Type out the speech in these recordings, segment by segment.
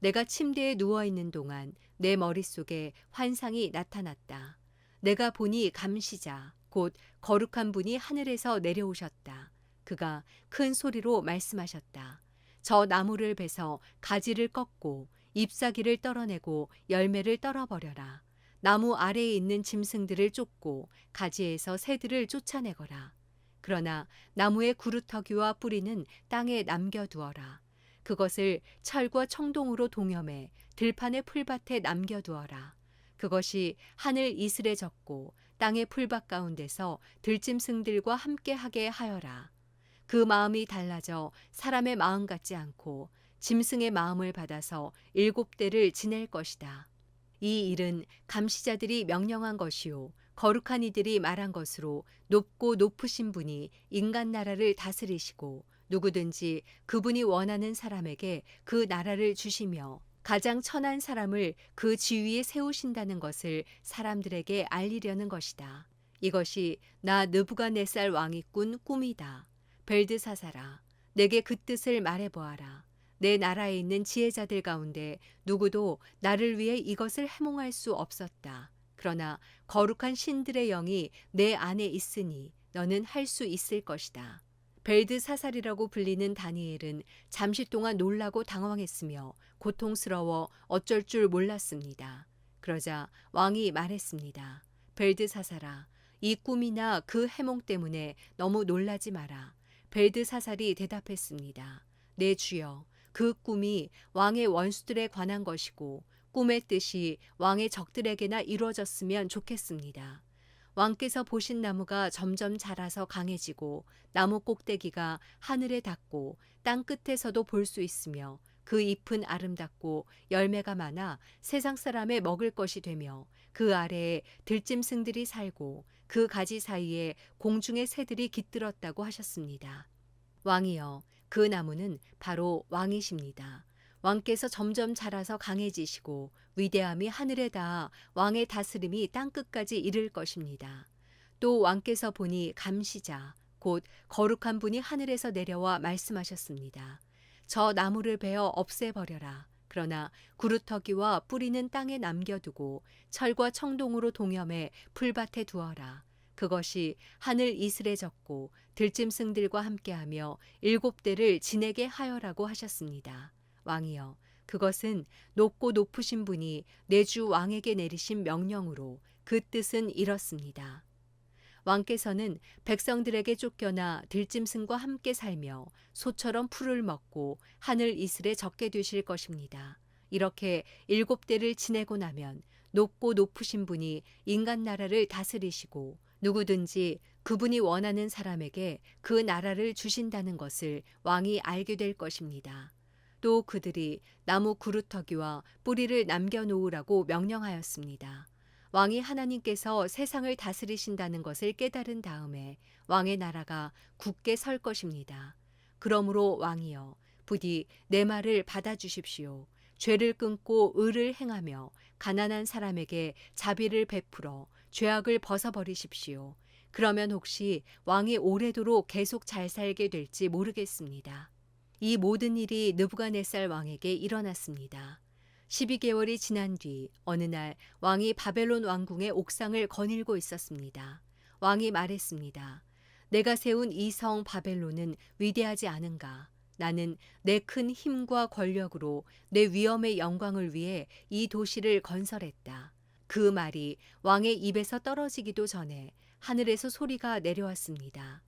내가 침대에 누워 있는 동안 내 머릿속에 환상이 나타났다. 내가 보니 감시자, 곧 거룩한 분이 하늘에서 내려오셨다. 그가 큰 소리로 말씀하셨다. 저 나무를 베서 가지를 꺾고 잎사귀를 떨어내고 열매를 떨어버려라. 나무 아래에 있는 짐승들을 쫓고 가지에서 새들을 쫓아내거라. 그러나 나무의 구루터기와 뿌리는 땅에 남겨두어라. 그것을 철과 청동으로 동여매 들판의 풀밭에 남겨두어라. 그것이 하늘 이슬에 젖고 땅의 풀밭 가운데서 들짐승들과 함께하게 하여라. 그 마음이 달라져 사람의 마음 같지 않고 짐승의 마음을 받아서 7대를 지낼 것이다. 이 일은 감시자들이 명령한 것이요 거룩한 이들이 말한 것으로 높고 높으신 분이 인간 나라를 다스리시고 누구든지 그분이 원하는 사람에게 그 나라를 주시며 가장 천한 사람을 그 지위에 세우신다는 것을 사람들에게 알리려는 것이다. 이것이 나 느부갓네살 왕이 꾼 꿈이다. 벨드사사라, 내게 그 뜻을 말해보아라. 내 나라에 있는 지혜자들 가운데 누구도 나를 위해 이것을 해몽할 수 없었다. 그러나 거룩한 신들의 영이 내 안에 있으니 너는 할 수 있을 것이다. 벨드사살이라고 불리는 다니엘은 잠시 동안 놀라고 당황했으며 고통스러워 어쩔 줄 몰랐습니다. 그러자 왕이 말했습니다. 벨드사살아, 이 꿈이나 그 해몽 때문에 너무 놀라지 마라. 벨드사살이 대답했습니다. 내 주여, 그 꿈이 왕의 원수들에 관한 것이고 꿈의 뜻이 왕의 적들에게나 이루어졌으면 좋겠습니다. 왕께서 보신 나무가 점점 자라서 강해지고 나무 꼭대기가 하늘에 닿고 땅 끝에서도 볼 수 있으며 그 잎은 아름답고 열매가 많아 세상 사람의 먹을 것이 되며 그 아래에 들짐승들이 살고 그 가지 사이에 공중의 새들이 깃들었다고 하셨습니다. 왕이여, 그 나무는 바로 왕이십니다. 왕께서 점점 자라서 강해지시고 위대함이 하늘에 닿아 왕의 다스림이 땅끝까지 이를 것입니다. 또 왕께서 보니 감시자, 곧 거룩한 분이 하늘에서 내려와 말씀하셨습니다. 저 나무를 베어 없애버려라. 그러나 구루터기와 뿌리는 땅에 남겨두고 철과 청동으로 동여매 풀밭에 두어라. 그것이 하늘 이슬에 젖고 들짐승들과 함께하며 7대를 지내게 하여라고 하셨습니다. 왕이여, 그것은 높고 높으신 분이 내 주 왕에게 내리신 명령으로 그 뜻은 이렇습니다. 왕께서는 백성들에게 쫓겨나 들짐승과 함께 살며 소처럼 풀을 먹고 하늘 이슬에 젖게 되실 것입니다. 이렇게 7대를 지내고 나면 높고 높으신 분이 인간 나라를 다스리시고 누구든지 그분이 원하는 사람에게 그 나라를 주신다는 것을 왕이 알게 될 것입니다. 또 그들이 나무 구루터기와 뿌리를 남겨놓으라고 명령하였습니다. 왕이 하나님께서 세상을 다스리신다는 것을 깨달은 다음에 왕의 나라가 굳게 설 것입니다. 그러므로 왕이여, 부디 내 말을 받아주십시오. 죄를 끊고 의를 행하며 가난한 사람에게 자비를 베풀어 죄악을 벗어버리십시오. 그러면 혹시 왕이 오래도록 계속 잘 살게 될지 모르겠습니다. 이 모든 일이 느부갓네살 왕에게 일어났습니다. 12개월이 지난 뒤 어느 날 왕이 바벨론 왕궁의 옥상을 거닐고 있었습니다. 왕이 말했습니다. 내가 세운 이 성 바벨론은 위대하지 않은가? 나는 내 큰 힘과 권력으로 내 위엄의 영광을 위해 이 도시를 건설했다. 그 말이 왕의 입에서 떨어지기도 전에 하늘에서 소리가 내려왔습니다.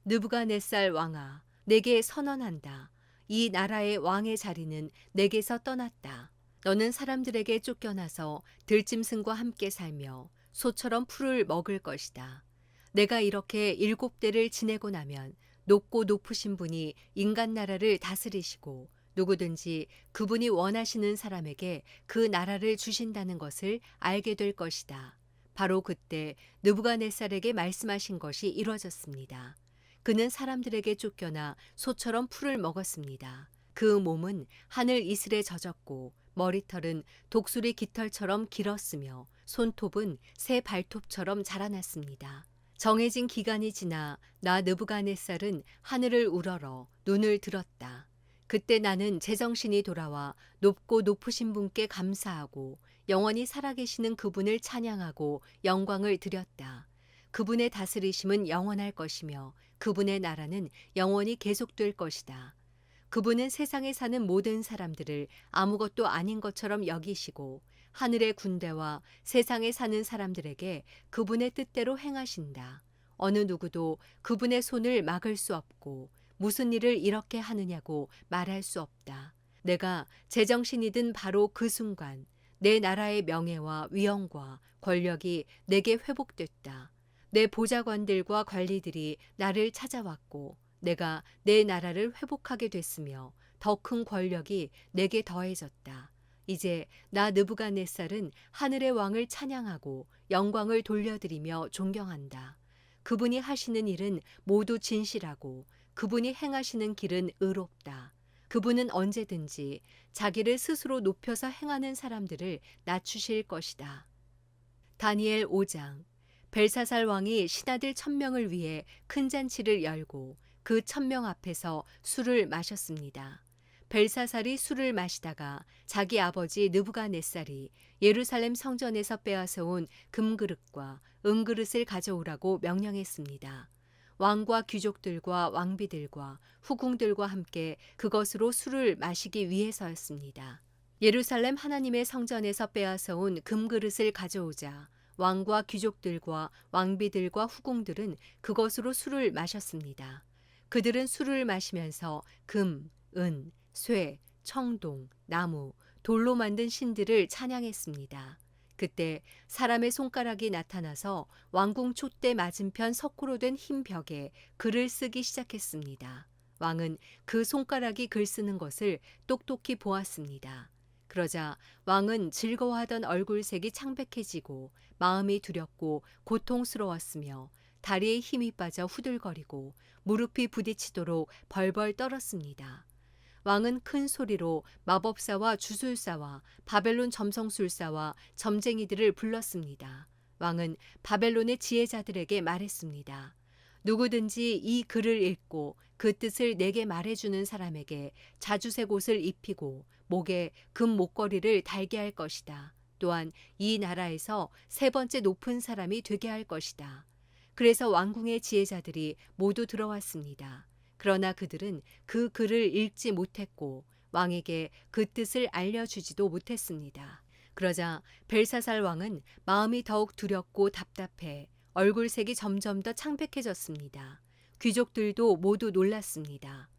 느부갓네살 왕아, 내게 선언한다. 이 나라의 왕의 자리는 내게서 떠났다. 너는 사람들에게 쫓겨나서 들짐승과 함께 살며 소처럼 풀을 먹을 것이다. 내가 이렇게 7대를 지내고 나면 높고 높으신 분이 인간 나라를 다스리시고 누구든지 그분이 원하시는 사람에게 그 나라를 주신다는 것을 알게 될 것이다. 바로 그때 느부갓네살에게 말씀하신 것이 이루어졌습니다. 그는 사람들에게 쫓겨나 소처럼 풀을 먹었습니다. 그 몸은 하늘 이슬에 젖었고 머리털은 독수리 깃털처럼 길었으며 손톱은 새 발톱처럼 자라났습니다. 정해진 기간이 지나 나 느부갓네살은 하늘을 우러러 눈을 들었다. 그때 나는 제정신이 돌아와 높고 높으신 분께 감사하고 영원히 살아계시는 그분을 찬양하고 영광을 드렸다. 그분의 다스리심은 영원할 것이며 그분의 나라는 영원히 계속될 것이다. 그분은 세상에 사는 모든 사람들을 아무것도 아닌 것처럼 여기시고 하늘의 군대와 세상에 사는 사람들에게 그분의 뜻대로 행하신다. 어느 누구도 그분의 손을 막을 수 없고 무슨 일을 이렇게 하느냐고 말할 수 없다. 내가 제정신이 든 바로 그 순간 내 나라의 명예와 위엄과 권력이 내게 회복됐다. 내 보좌관들과 관리들이 나를 찾아왔고 내가 내 나라를 회복하게 됐으며 더 큰 권력이 내게 더해졌다. 이제 나 느부갓네살은 하늘의 왕을 찬양하고 영광을 돌려드리며 존경한다. 그분이 하시는 일은 모두 진실하고 그분이 행하시는 길은 의롭다. 그분은 언제든지 자기를 스스로 높여서 행하는 사람들을 낮추실 것이다. 다니엘 5장. 벨사살 왕이 신하들 1000명을 위해 큰 잔치를 열고 그 1000명 앞에서 술을 마셨습니다. 벨사살이 술을 마시다가 자기 아버지 느부갓네살이 예루살렘 성전에서 빼앗아온 금그릇과 은그릇을 가져오라고 명령했습니다. 왕과 귀족들과 왕비들과 후궁들과 함께 그것으로 술을 마시기 위해서였습니다. 예루살렘 하나님의 성전에서 빼앗아온 금그릇을 가져오자 왕과 귀족들과 왕비들과 후궁들은 그것으로 술을 마셨습니다. 그들은 술을 마시면서 금, 은, 쇠, 청동, 나무, 돌로 만든 신들을 찬양했습니다. 그때 사람의 손가락이 나타나서 왕궁 촛대 맞은편 석고로 된 흰 벽에 글을 쓰기 시작했습니다. 왕은 그 손가락이 글 쓰는 것을 똑똑히 보았습니다. 그러자 왕은 즐거워하던 얼굴색이 창백해지고 마음이 두렵고 고통스러웠으며 다리에 힘이 빠져 후들거리고 무릎이 부딪히도록 벌벌 떨었습니다. 왕은 큰 소리로 마법사와 주술사와 바벨론 점성술사와 점쟁이들을 불렀습니다. 왕은 바벨론의 지혜자들에게 말했습니다. 누구든지 이 글을 읽고 그 뜻을 내게 말해주는 사람에게 자주색 옷을 입히고 목에 금 목걸이를 달게 할 것이다. 또한 이 나라에서 세 번째 높은 사람이 되게 할 것이다. 그래서 왕궁의 지혜자들이 모두 들어왔습니다. 그러나 그들은 그 글을 읽지 못했고 왕에게 그 뜻을 알려주지도 못했습니다. 그러자 벨사살 왕은 마음이 더욱 두렵고 답답해 얼굴색이 점점 더 창백해졌습니다. 귀족들도 모두 놀랐습니다.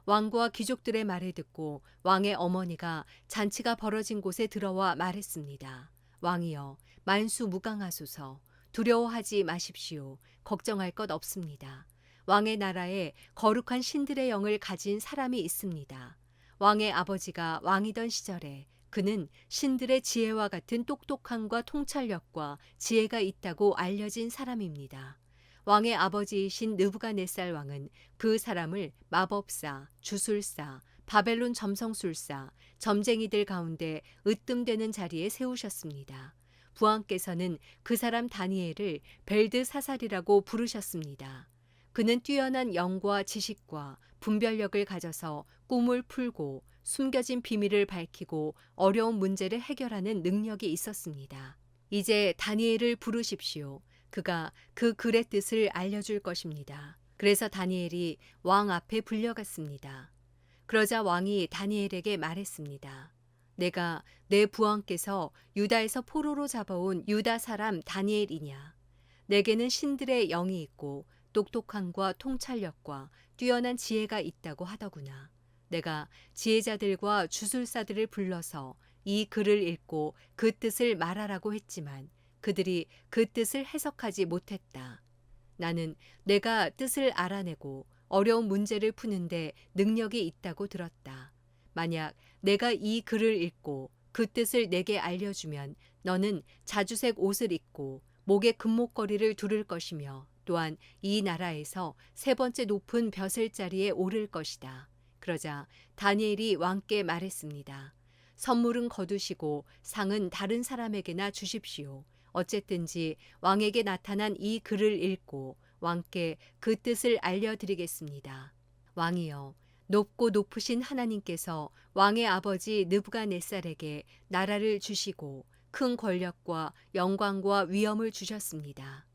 왕과 귀족들의 말을 듣고 왕의 어머니가 잔치가 벌어진 곳에 들어와 말했습니다. 왕이여, 만수무강하소서. 두려워하지 마십시오. 걱정할 것 없습니다. 왕의 나라에 거룩한 신들의 영을 가진 사람이 있습니다. 왕의 아버지가 왕이던 시절에 그는 신들의 지혜와 같은 똑똑함과 통찰력과 지혜가 있다고 알려진 사람입니다. 왕의 아버지이신 느부갓네살 왕은 그 사람을 마법사, 주술사, 바벨론 점성술사, 점쟁이들 가운데 으뜸되는 자리에 세우셨습니다. 부왕께서는 그 사람 다니엘을 벨드사살이라고 부르셨습니다. 그는 뛰어난 영과 지식과 분별력을 가져서 꿈을 풀고 숨겨진 비밀을 밝히고 어려운 문제를 해결하는 능력이 있었습니다. 이제 다니엘을 부르십시오. 그가 그 글의 뜻을 알려줄 것입니다. 그래서 다니엘이 왕 앞에 불려갔습니다. 그러자 왕이 다니엘에게 말했습니다. 내가 내 부왕께서 유다에서 포로로 잡아온 유다 사람 다니엘이냐? 내게는 신들의 영이 있고 똑똑함과 통찰력과 뛰어난 지혜가 있다고 하더구나. 내가 지혜자들과 주술사들을 불러서 이 글을 읽고 그 뜻을 말하라고 했지만 그들이 그 뜻을 해석하지 못했다. 나는 내가 뜻을 알아내고 어려운 문제를 푸는데 능력이 있다고 들었다. 만약 내가 이 글을 읽고 그 뜻을 내게 알려주면 너는 자주색 옷을 입고 목에 금목걸이를 두를 것이며 또한 이 나라에서 세 번째 높은 벼슬 자리에 오를 것이다. 그러자 다니엘이 왕께 말했습니다. 선물은 거두시고 상은 다른 사람에게나 주십시오. 어쨌든지 왕에게 나타난 이 글을 읽고 왕께 그 뜻을 알려드리겠습니다. 왕이여, 높고 높으신 하나님께서 왕의 아버지 느부갓네살에게 나라를 주시고 큰 권력과 영광과 위엄을 주셨습니다.